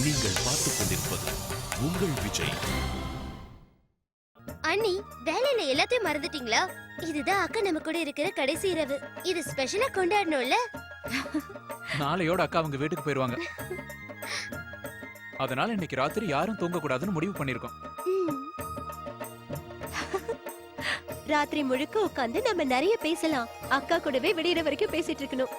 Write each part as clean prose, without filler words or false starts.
நீங்கள் பார்த்துக் கொண்டிருப்பது உங்கள் விஜய். அண்ணி, வேலையில எல்லாத்தையும் மறந்துட்டீங்களா? இதுதான் அக்கா நம்ம கூட இருக்கிற கடைசி இரவு. இது ஸ்பெஷலா கொண்டாடணும்ல. நாளையோட அக்கா அவங்க வீட்டுக்கு போயிருவாங்க. அதனால இன்னைக்கு ராத்திரி யாரும் தூங்க கூடாதுன்னு முடிவு பண்ணிருக்கோம். ராத்திரி முழுக்க உட்கார்ந்து நம்ம நிறைய பேசலாம். அக்கா கூடவே விடியற வரைக்கும் பேசிட்டு இருக்கணும்.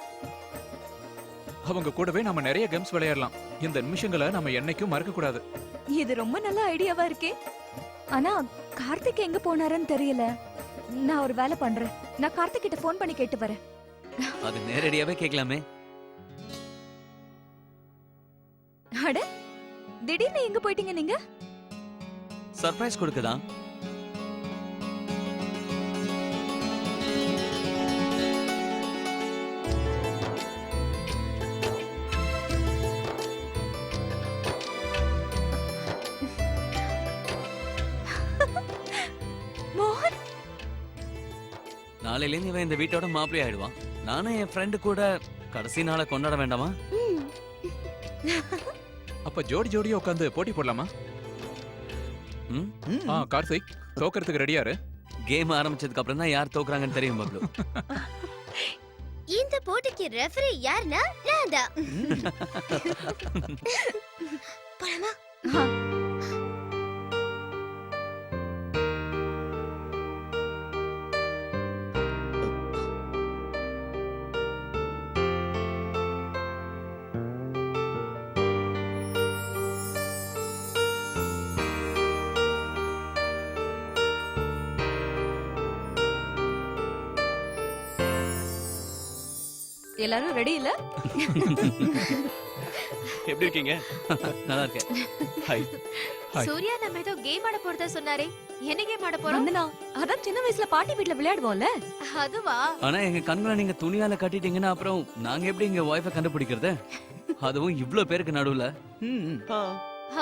அவங்க கூடவே நம்ம நிறைய கேம்ஸ் விளையாடலாம். இந்த நிமிஷங்களை நம்ம என்னைக்கும் மறக்க கூடாது. இது ரொம்ப நல்ல ஐடியாவா இருக்கே. ஆனா கார்த்திக் எங்க போனாருன்னு தெரியல. நான் ஒரு வேலை பண்றேன். நான் கார்த்திக் கிட்ட போன் பண்ணி கேட்டு வரேன். அது நேரடியாவே கேட்கலாமே. அட, திடீர்னு எங்க போயிட்டீங்க நீங்க? சர்ப்ரைஸ் கொடுக்கதான். மோகன், நாளையிலேருந்து இவன் இந்த வீட்டோட மாப்பிள்ளை ஆயிடுவான். நானும் என் ஃப்ரெண்டு கூட கடைசி நாளை கொண்டாட வேண்டாமா? அப்ப ஜோடி ஜோடியா உட்காந்து போட்டி போடலாமா? கார்த்திக், தோக்கறதுக்கு ரெடியாரு? கேம் ஆரம்பிச்சதுக்கு அப்புறம் தான் யார் தோக்குறாங்கன்னு தெரியும் பப்ளு. இந்த போட்டிக்கு ரெஃபரி யாருன்னா நான் தான். போலாமா? எல்லாரும் ரெடி இல்ல? எப்படி இருக்கீங்க? நல்லா இருக்கேன். ஹாய். சூர்யா நம்ம ஏதோ கேம் ஆட போறதா சொன்னாரே. என்ன கேம் ஆட போறோம்? வந்தனா, அதான் சின்ன வயசுல பாட்டி வீட்ல விளையாடுவோம்ல. அதுவா? ஆனா எங்க கண்களை நீங்க துணியால கட்டிட்டீங்கன்னா அப்புறம் நாங்க எப்படி எங்க ஒய்ஃபை கண்டுபிடிக்கிறது? அதுவும் இவ்ளோ பேருக்கு நடுவுல.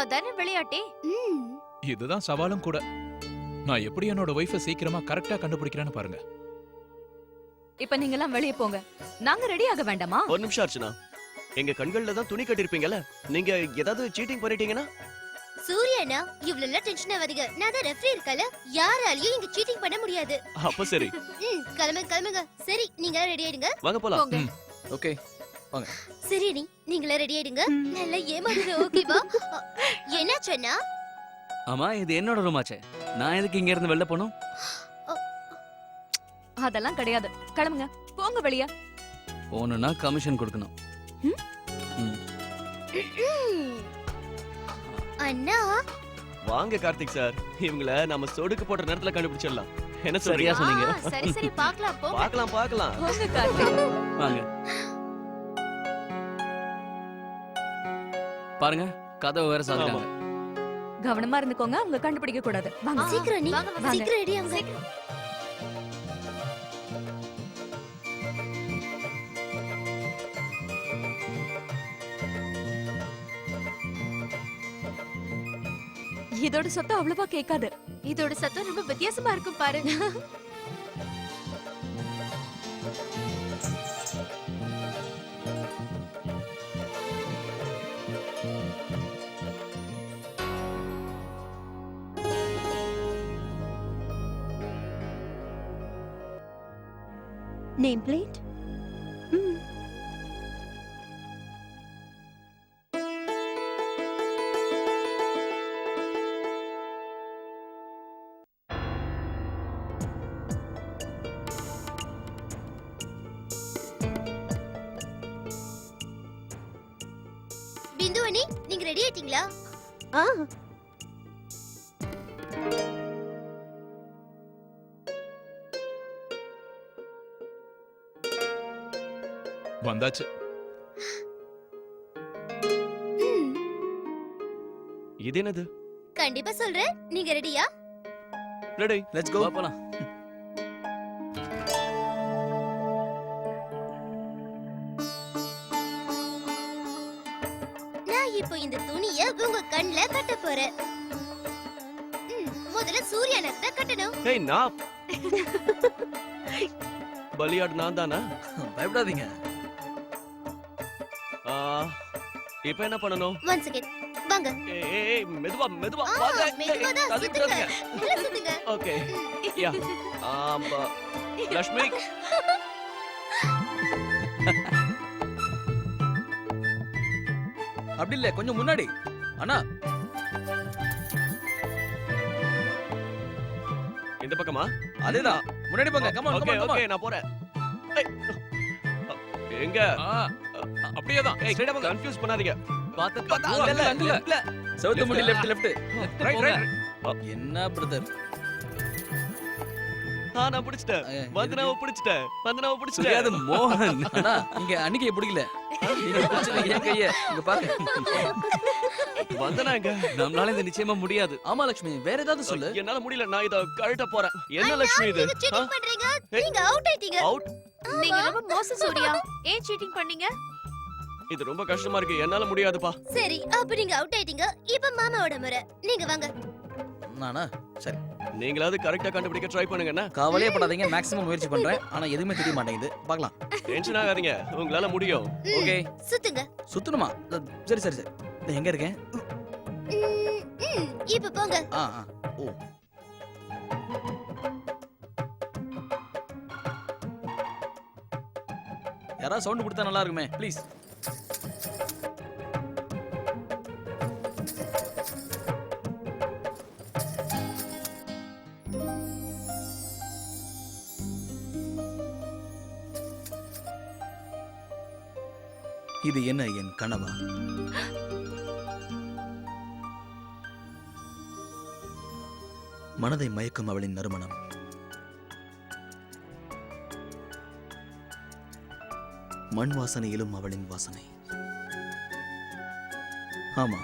அதானே விளையாட்டே. இதுதான் சவாலும் கூட. நான் எப்படி என்னோட ஒய்ஃபை சீக்கிரமா கரெக்டா கண்டுபிடிக்கிறேன்னு பாருங்க. இப்ப நீங்க எல்லாம் வெளிய போங்க. நாங்க ரெடி ஆக வேண்டாமா? ஒரு நிமிஷம் அர்ச்சனா, எங்க கண்கள்ல தான் துணி கட்டிருப்பீங்கல்ல, நீங்க ஏதாவது சீட்டிங் பண்ணிட்டீங்கன்னா? சூர்யானா இவ்வளவு டென்ஷன் ஆகாதீங்க. நான் தான் ரெஃபரி இருக்கல. யாராலயும் இங்க சீட்டிங் பண்ண முடியாது. அப்ப சரி. கிளம்புங்க. சரி, நீங்க ரெடி ஆயிடுங்க. வாங்க போலாம். ஓகே, வாங்க. சரி, நீங்களே ரெடி ஆயிடுங்க. நல்லா ஏமாறுது. ஓகேவா? என்னாச்சுன்னா? ஆமா, இது என்னோட ரூமாச்சே. நான் எதுக்கு இங்க இருந்து வெளில போணும்? அதெல்லாம் கிடையாது. கிளம்புங்க, போங்க வெளிய. போணும்னா கமிஷன் கொடுக்கணும். அண்ணா, வாங்க கார்த்திக் சார், இவங்கள நம்ம சொடுக்கு போட்ட நேரத்துல கண்டுபிடிச்சிடலாம். என்ன சரியா சொல்றீங்க? சொன்னீங்க. சரி பார்க்கலாம். பார்க்கலாம். போங்க கார்த்திக். வாங்க. பாருங்க, கதவை வேற சாத்திட்டாங்க. கவனமா இருந்துக்கோங்க, அவங்க கண்டுபிடிக்க கூடாது. வாங்க சீக்கிரம் நீ வாங்க. சீக்கிரம் ரெடி ஆகுங்க. இதோட சத்தம் அவ்வளவா கேட்காது. இதோட சத்தம் ரொம்ப வித்தியாசமா இருக்கும் பாரு. Name plate. பிந்து அண்ணி, நீங்க ரெடி ஆயிட்டீங்களா? வந்தாச்சு. இது என்னது? கண்டிப்பா சொல்றேன். நீங்க ரெடியா? ரெடி. Let's go. போலாம். நான் இப்போ இந்த துணியை உங்க கண்ணுல கட்ட போறேன். முதல்ல சூர்யானுக்கு தான் கட்டணும். ஏய், நான் பலியாடு நான் தானா? பயப்படாதீங்க. இப்போ என்ன பண்ணணும்? ஒன் செகண்ட் வாங்க. ஏய் மெதுவா மெதுவா ஆ, வாங்க. மெதுவா தான் தள்ளிட்டு சுத்துங்க. இருங்க. உள்ள சுத்துங்க. ஓகே. யா. ஆமா. லட்சுமி அப்படி இல்ல கொஞ்சம் முன்னாடி அண்ணா. இந்த பக்கமா? அதேதான் முன்னாடி போங்க. கமான் ஓகே கமான் ஓகே நான் போறேன். ஏய். எங்க? ஆ, அப்படியே தான் ஏய் கன்ஃபியூஸ் பண்ணாதீங்க. பார்த்து பார்த்தா பார்த்து அங்கல்ல, அங்கல்ல, அங்கல்ல. செவுத்து முடி லெஃப்ட் லெஃப்ட். ரைட் ரைட் என்ன பிரதர்? நான் பிடிச்சிட்டேன். வந்தனாவை பிடிச்சிட்டேன். வந்தனாவை அது பிடிச்சிட்டேன். மோகன். அண்ணா இங்க அன்னிக்கைய பிடிக்கல. நீங்க பிடிச்சது என் கைய. இங்க பாருங்க. வந்தனா எங்க? நம்மளால இது நிச்சயமா முடியாது. ஆமா லட்சுமி வேற ஏதாவது சொல்லு. என்னால முடியல. நான் இத கழட்ட போறேன். என்ன லட்சுமி இது? நீங்க சீட்டிங் பண்றீங்க. ஏய். நீங்க அவுட் ஆயிட்டீங்க. அவுட். நீங்க ரொம்ப மோசம் சூர்யா. ஏன் சீட்டிங் பண்ணீங்க? இது ரொம்ப கஷ்டமா இருக்கு. என்னால முடியாதுப்பா. சரி, அப்ப நீங்க அவுட் ஆயிட்டீங்க. இப்ப மாமாவோட முறை. நீங்க வாங்க. நானா சரி நீங்களாவது கரெக்ட்டா கண்டுபிடிக்க ட்ரை பண்ணுங்க என்ன? கவலையே படாதீங்க. மேக்ஸிமம் முயற்சி பண்றேன். ஆனா எதுவுமே தெரிய மாட்டேங்குது. பார்க்கலாம். டென்ஷன் ஆகாதீங்க. உங்களால முடியும். ஓகே சுத்துங்க. சுத்தணுமா? சரி சரி சரி. நான் எங்க இருக்கேன்? இப்ப போங்க. ஆ ஆ ஓ யாராவது சவுண்ட் கொடுத்தா நல்லா இருக்குமே ப்ளீஸ். இது என்ன என் கனவா? மனதை மயக்கும் அவளின் நறுமணம். மண் வாசனையிலும் அவளின் வாசனை. ஆமா,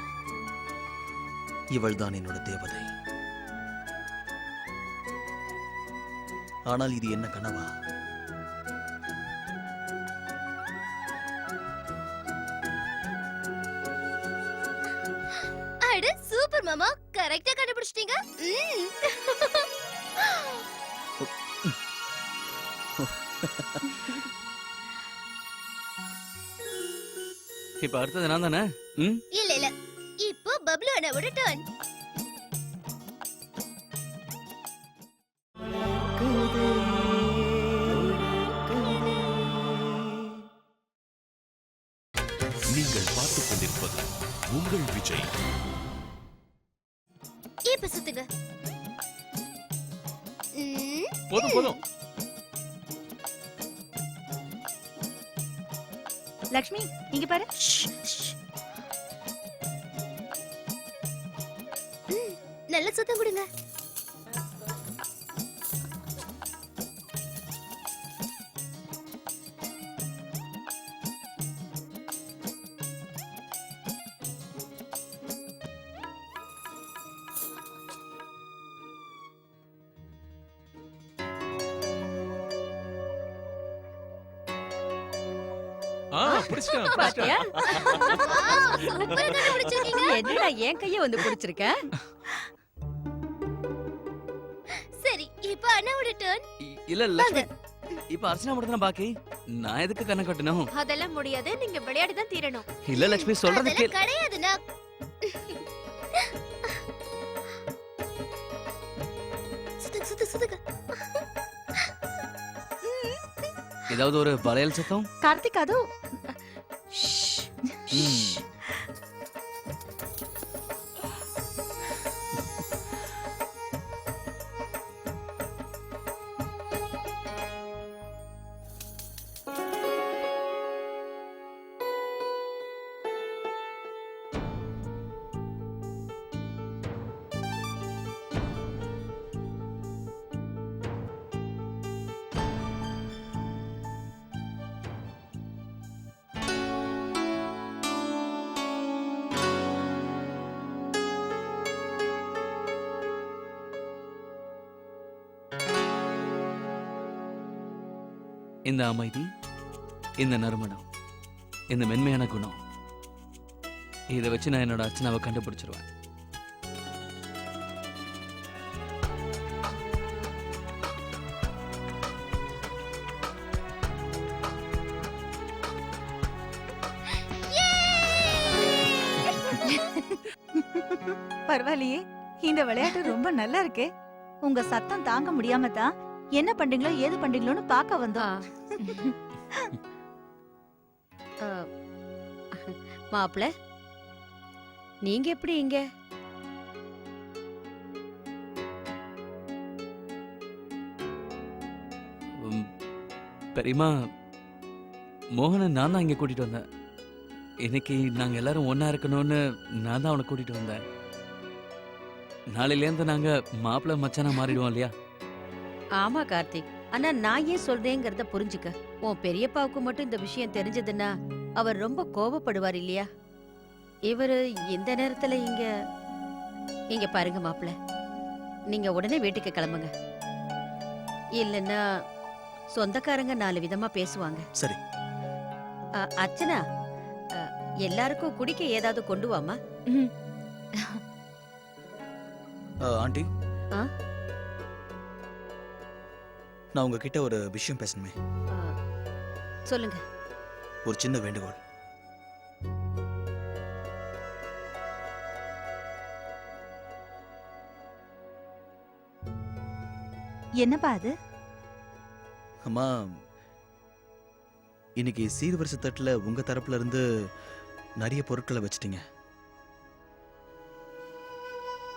இவள்தான் என்னோட தேவதை. ஆனால் இது என்ன கனவா? அட சூப்பர் மாமா. கரெக்ட்டா கண்டுபிடிச்சிட்டீங்க. இப்ப அடுத்தது நான் தானே? ம்? இல்ல இல்ல. இப்போ பப்ளு அண்ணாவோட டர்ன். நீங்கள் பார்த்துக் கொண்டிருப்பது உங்கள் விஜய். இப்ப சுத்துங்க. போதும் போதும். லக்ஷ்மி இங்க பாரு. நல்ல சுத்தம் கொடுங்க. ஆ, பிடிச்சிட்டேன் பாத்தியா? சூப்பரா கண்டுபிடிச்சிருக்கீங்க. என்னடா என் கைய வந்து புடிச்சிருக்க? சரி, இப்போ அண்ணாவோட டர்ன். இல்ல லட்சுமி. இப்ப அர்ச்சனா மட்டும் தான் பாக்கி. நான் எதுக்கு கண்ணை கட்டணும்? அதெல்லாம் முடியாது. நீங்க விளையாடி தான் தீரணும். இல்ல லட்சுமி சொல்றது அதெல்லாம் கேள். கிடையாதுண்ணா. சுத்துங்க சுத்து சுத்துங்க. ஏதாவது ஒரு வளையல் சத்தம்? கார்த்திக் அது ம். இந்த அமைதி, இந்த நறுமணம், இந்த மென்மையான குணம், இதை வச்சு நான் என்னோட அர்ச்சனாவை கண்டுபிடிச்சிருவேன். Yay! பரவாயில்லையே, இந்த விளையாட்டு ரொம்ப நல்லா இருக்கே. உங்க சத்தம் தாங்க முடியாம தான் என்ன பண்றீங்களோ ஏது பண்றீங்களோன்னு பார்க்க வந்தோம். மாப்பிள நீங்க எப்படி இங்க? பெரியமா, மோகனை நான் தான் இங்க கூட்டிட்டு வந்தேன். இன்னைக்கு நாங்க எல்லாரும் ஒண்ணா இருக்கணும்னு நான் தான் அவனை கூட்டிட்டு வந்தேன். நாளையிலேருந்து நாங்க மாப்பிள்ளை மச்சானா மாறிடுவோம் இல்லையா? ஆமா கார்த்திக், ஆனா நான் ஏன் சொல்றேங்கிறத புரிஞ்சுக்க. உன் பெரியப்பாவுக்கு மட்டும் இந்த விஷயம் தெரிஞ்சதுன்னா அவர் ரொம்ப கோபப்படுவார் இல்லையா? இவரு இந்த நேரத்துல இங்க பாருங்க மாப்பிள, நீங்க உடனே வீட்டுக்கு கிளம்புங்க. இல்லைன்னா சொந்தக்காரங்க 4 விதமா பேசுவாங்க. சரி. அர்ச்சனா, எல்லாருக்கும் குடிக்க ஏதாவது கொண்டு வாமா. ஆண்டி, ஆ? நான் உங்ககிட்ட ஒரு விஷயம் பேசணுமே. சொல்லுங்க. ஒரு சின்ன வேண்டுகோள். என்னப்பா அது? அம்மா, இன்னைக்கு சீர்வரிசை தட்டுல உங்க தரப்புல இருந்து நிறைய பொருட்களை வச்சிட்டீங்க.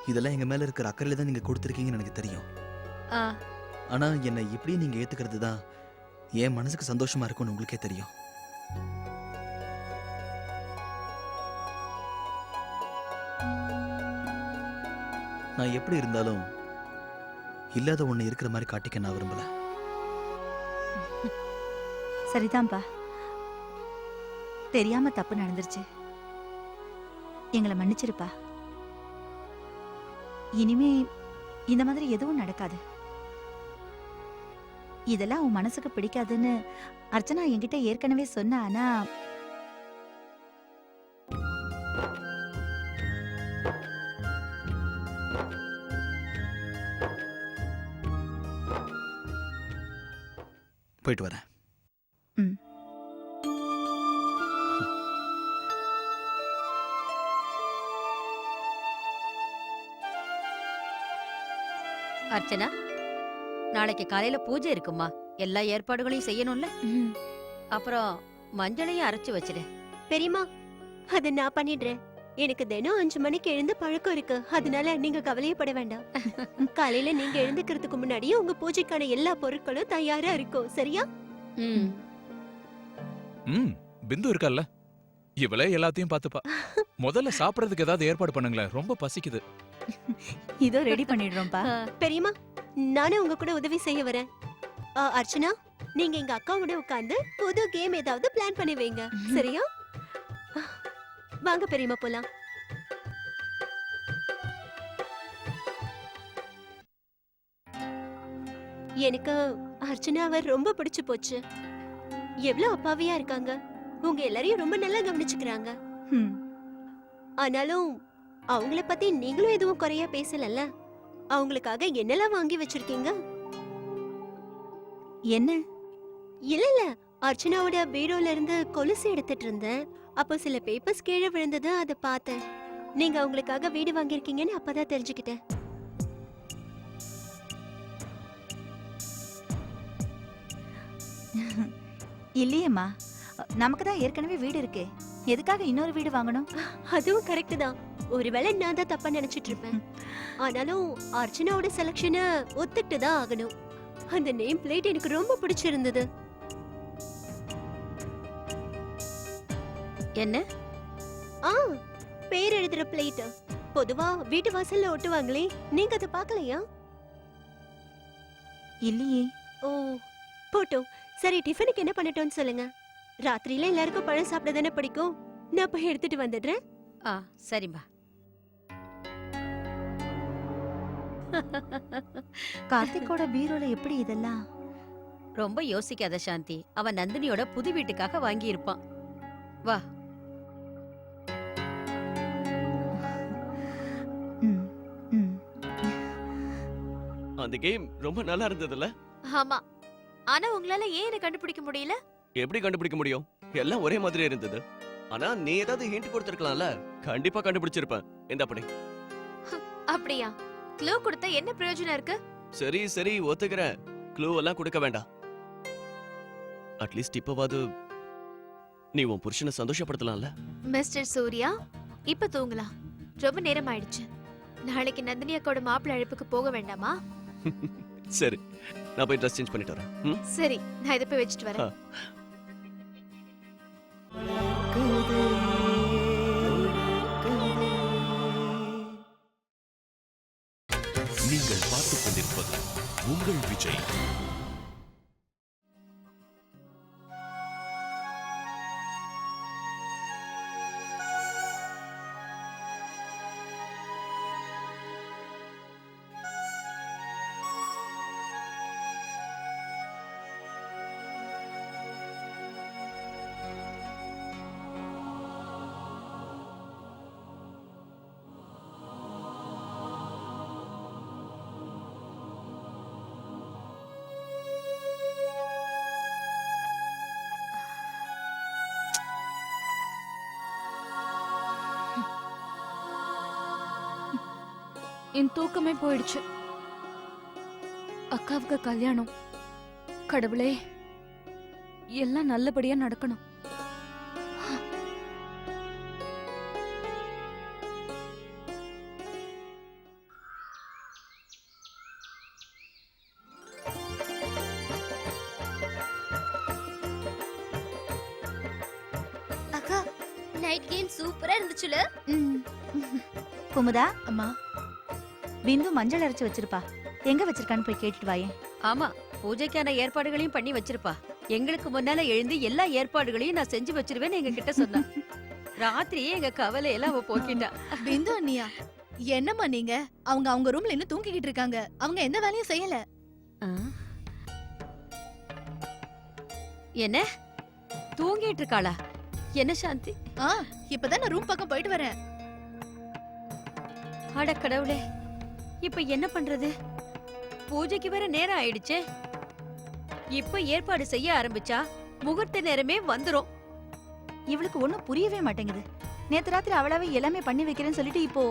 இதெல்லாம் எங்க மேல இருக்கிற அக்கறையில தான் நீங்க கொடுத்துருக்கீங்கன்னு எனக்கு தெரியும். ஆ, ஆனா என்னை இப்படி நீங்க ஏத்துக்கிறது தான் என் மனசுக்கு சந்தோஷமா இருக்கும்னு உங்களுக்கே தெரியும். நான் எப்படி இருந்தாலும் இல்லாத ஒண்ணு இருக்கிற மாதிரி காட்டிக்க நான் விரும்பல. சரிதான்ப்பா, தெரியாம தப்பு நடந்துருச்சு. எங்களை மன்னிச்சிருப்பா. இனிமே இந்த மாதிரி எதுவும் நடக்காது. இதெல்லாம் உன் மனசுக்கு பிடிக்காதுன்னு அர்ச்சனா என்கிட்ட ஏற்கனவே சொன்னா. ஆனா போயிட்டு வரேன். அர்ச்சனா, நாளைக்கு காலையில பூஜை இருக்குமா? எல்லா ஏற்பாடுகளையும் செய்யணும்ல. அப்புறம் மஞ்சளையும் அரைச்சு வச்சிரு. பெரியம்மா, அத நான் பண்ணிடுறேன். எனக்கு தினம் 5 மணிக்கு எழுந்து பழக்கம் இருக்கு. அதனால நீங்க கவலையப்பட வேண்டாம். காலையில நீங்க எழுந்துக்கிறதுக்கு முன்னாடியே உங்க பூஜைக்கான எல்லா பொருட்களும் தயாரா இருக்கும். சரியா? பிந்து இருக்கல்ல, இவளே எல்லாத்தையும் பாத்துப்பா. முதல்ல சாப்பிடறதுக்கு ஏதாவது ஏற்பாடு பண்ணுங்களேன், ரொம்ப பசிக்குது. இதோ ரெடி பண்ணிடுறோம்ப்பா. பெரியம்மா, நானும் உங்க கூட உதவி செய்ய வரேன். அர்ச்சனா, நீங்க எங்க அக்காவோட உட்கார்ந்து புது கேம் ஏதாவது பிளான் பண்ணி வைங்க. சரியா? வாங்க பெரியம்மா, போலாம். எனக்கு அர்ச்சனாவை ரொம்ப பிடிச்சு போச்சு. எவ்வளவு அப்பாவியா இருக்காங்க. உங்க எல்லாரையும் ரொம்ப நல்லா கவனிச்சுக்கிறாங்க. ஆனாலும் அவங்கள பத்தி நீங்களும் எதுவும் குறையா பேசலல்ல. அவங்களுக்காக என்னெல்லாம் வாங்கி வச்சிருக்கீங்க? என்ன? இல்ல, அர்ச்சனாவோட பீரோல இருந்து கொலுசு எடுத்துட்டு இருந்தேன். அப்போ சில பேப்பர்ஸ் கீழே விழுந்தது, அதை பார்த்தேன். நீங்க அவங்களுக்காக வீடு வாங்கியிருக்கீங்கன்னு அப்பதான் தெரிஞ்சுக்கிட்டேன். இல்லையேம்மா, நமக்கு தான் ஏற்கனவே வீடு இருக்கே. எதுக்காக இன்னொரு வீடு வாங்கணும்? அதுவும் கரெக்ட் தான். ஒருவேளை நான் தான் தப்பா நினைச்சிட்டு இருப்பேன். ஆனாலும் அர்ச்சனாவோட செலக்ஷனை ஒத்துக்கிட்டு தான் ஆகணும். அந்த நேம் பிளேட் எனக்கு ரொம்ப பிடிச்சிருந்தது. என்ன? பேர் எழுதுற பிளேட். பொதுவா வீட்டு வாசல்ல ஒட்டுவாங்களே, நீங்க அதை பார்க்கலையா? இல்லையே. ஓ, போட்டோம். சரி, டிஃபனுக்கு என்ன பண்ணட்டோம்னு சொல்லுங்க. ராத்திரியில எல்லாருக்கும் பழம் சாப்பிட தானே பிடிக்கும். நான் போய் எடுத்துட்டு வந்துடுறேன். சரிம்மா. கார்த்திகோட பீரோல எப்படி இதெல்லாம்? ரொம்ப யோசிக்காத சாந்தி, அவன் நந்தினியோட புது வீட்டுக்காக வாங்கி இருப்பான். வா. அந்த கேம் ரொம்ப நல்லா இருந்ததுல. ஆமா, ஆனா உங்களால ஏன் என்ன கண்டுபிடிக்க முடியல? எப்படி கண்டுபிடிக்க முடியும்? எல்லாம் ஒரே மாதிரி இருந்தது. ஆனா நீ ஏதாவது ஹிண்ட் கொடுத்திருக்கலாம்ல, கண்டிப்பா கண்டுபிடிச்சிருப்பேன். இந்த அப்படி அப்படியா? க்ளூ கொடுத்தா என்ன பிரயோஜனம் இருக்கு? சரி சரி ஒத்துக்கிறேன். க்ளூ எல்லாம் கொடுக்க வேண்டாம். அட்லீஸ்ட் இப்பவாது நீ உன் புருஷனை சந்தோஷப்படுத்தலாம்ல. மிஸ்டர் சூர்யா, இப்ப தூங்கலாம். ரொம்ப நேரம் ஆயிடுச்சு. நாளைக்கு நந்தினி அக்காவோட மாப்பிள்ளை அழைப்புக்கு போக வேண்டாமா? சரி, நான் போய் ட்ரெஸ் சேஞ்ச் பண்ணிட்டு வரேன். ம்? சரி, நான் இதை போய் வச்சுட்டு வரேன். நீங்கள் பார்த்துக் கொண்டிருப்பது உங்கள் விஜய். என் தூக்கமே போயிடுச்சு. அக்காவுக்கு கல்யாணம். கடவுளே, எல்லாம் நல்லபடியா நடக்கணும். அக்கா, நைட் கேம் சூப்பரா இருந்துச்சுல? குமுதா, அம்மா, பிந்து மஞ்சள் அரைச்சு வச்சிருப்பா. எங்க வச்சிருக்கான்னு போய் கேட்டுட்டு வாயேன். ஆமா, பூஜைக்கான ஏற்பாடுகளையும் பண்ணி வச்சிருப்பா. எங்களுக்கு முன்னால எழுந்து எல்லா ஏற்பாடுகளையும் நான் செஞ்சு வச்சிருவேன்னு எங்க கிட்ட சொன்னா. ராத்திரியே எங்க கவலையெல்லாம் அவ போக்கிட்டா. பிந்து அண்ணியா, என்னம்மா நீங்க? அவங்க ரூம்ல இன்னும் தூங்கிக்கிட்டு இருக்காங்க. அவங்க எந்த வேலையும் செய்யல. என்ன தூங்கிட்டு இருக்காளா? என்ன சாந்தி? இப்பதான் நான் ரூம் பக்கம் போயிட்டு வரேன். அட கடவுளே, இப்ப என்ன பண்றது? பூஜைக்கு வேற நேரம் ஆயிடுச்சே. இப்ப ஏற்பாடு செய்ய ஆரம்பிச்சா முகூர்த்த நேரமே வந்துரும். இவளுக்கு ஒண்ணும் புரியவே மாட்டேங்குது. நேத்து ராத்திரி அவளாவே எல்லாமே பண்ணி வைக்கிறேன்னு சொல்லிட்டு இப்போ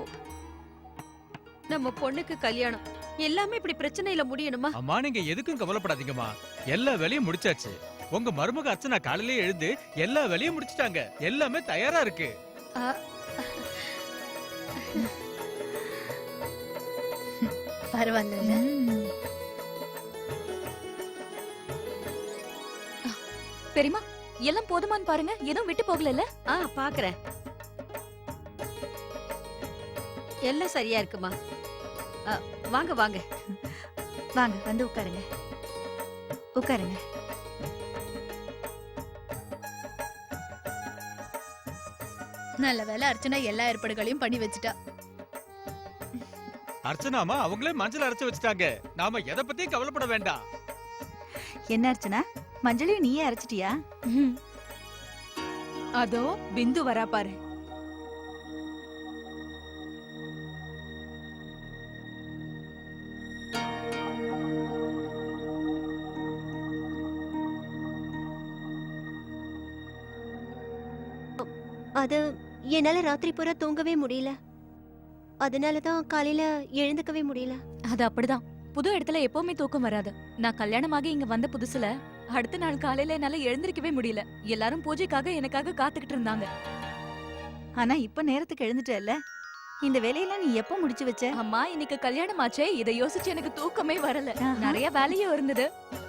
நம்ம பொண்ணுக்கு கல்யாணம். எல்லாமே இப்படி பிரச்சனையில முடியணுமா? அம்மா, நீங்க எதுக்கும் கவலைப்படாதீங்கம்மா. எல்லா வேலையும் முடிச்சாச்சு. உங்க மருமக அர்ச்சனா காலையிலே எழுந்து எல்லா வேலையும் முடிச்சிட்டாங்க. எல்லாமே தயாரா இருக்கு. பரவாயில்ல. பெரியமா, எல்லாம் போதுமான்னு பாருங்க. எதுவும் விட்டு போகல. பாக்குறேன். எல்லாம் சரியா இருக்குமா? வாங்க வாங்க வாங்க, வந்து உட்காருங்க. உட்காருங்க. நல்ல வேலை, அர்ச்சனா எல்லா ஏற்பாடுகளையும் பண்ணி வச்சுட்டா. அர்ச்சனாமா அவங்களே மஞ்சள் அரைச்சு வச்சுட்டாங்க. நாம எதை பத்தியும் கவலைப்பட வேண்டாம். என்ன அர்ச்சனா, மஞ்சளையும் நீயே அரைச்சிட்டியா? அதோ பிந்து வரா பாரு. அது என்னால ராத்திரி பூரா தூங்கவே முடியல. அதனாலதான் காலையில எழுந்துக்கவே முடியல. அது அப்படிதான். புது இடத்துல எப்பவுமே தூக்கம் வராது. நான் கல்யாணமாகி இங்க வந்த புதுசுல அடுத்த நாள் காலையில என்னால எழுந்திருக்கவே முடியல. எல்லாரும் பூஜைக்காக எனக்காக காத்துக்கிட்டு இருந்தாங்க. ஆனா இப்ப நேரத்துக்கு எழுந்துட்டல. இந்த வேலையெல்லாம் நீ எப்ப முடிச்சு வச்ச? அம்மா, இன்னைக்கு கல்யாணம் ஆச்சே, இதை யோசிச்சு எனக்கு தூக்கமே வரல. நிறைய வேலையும் இருந்தது.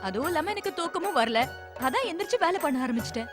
அதுவும் இல்லாம எனக்கு தூக்கமும் வரல. அதான் எந்திரிச்சு வேலை பண்ண ஆரம்பிச்சிட்டேன்.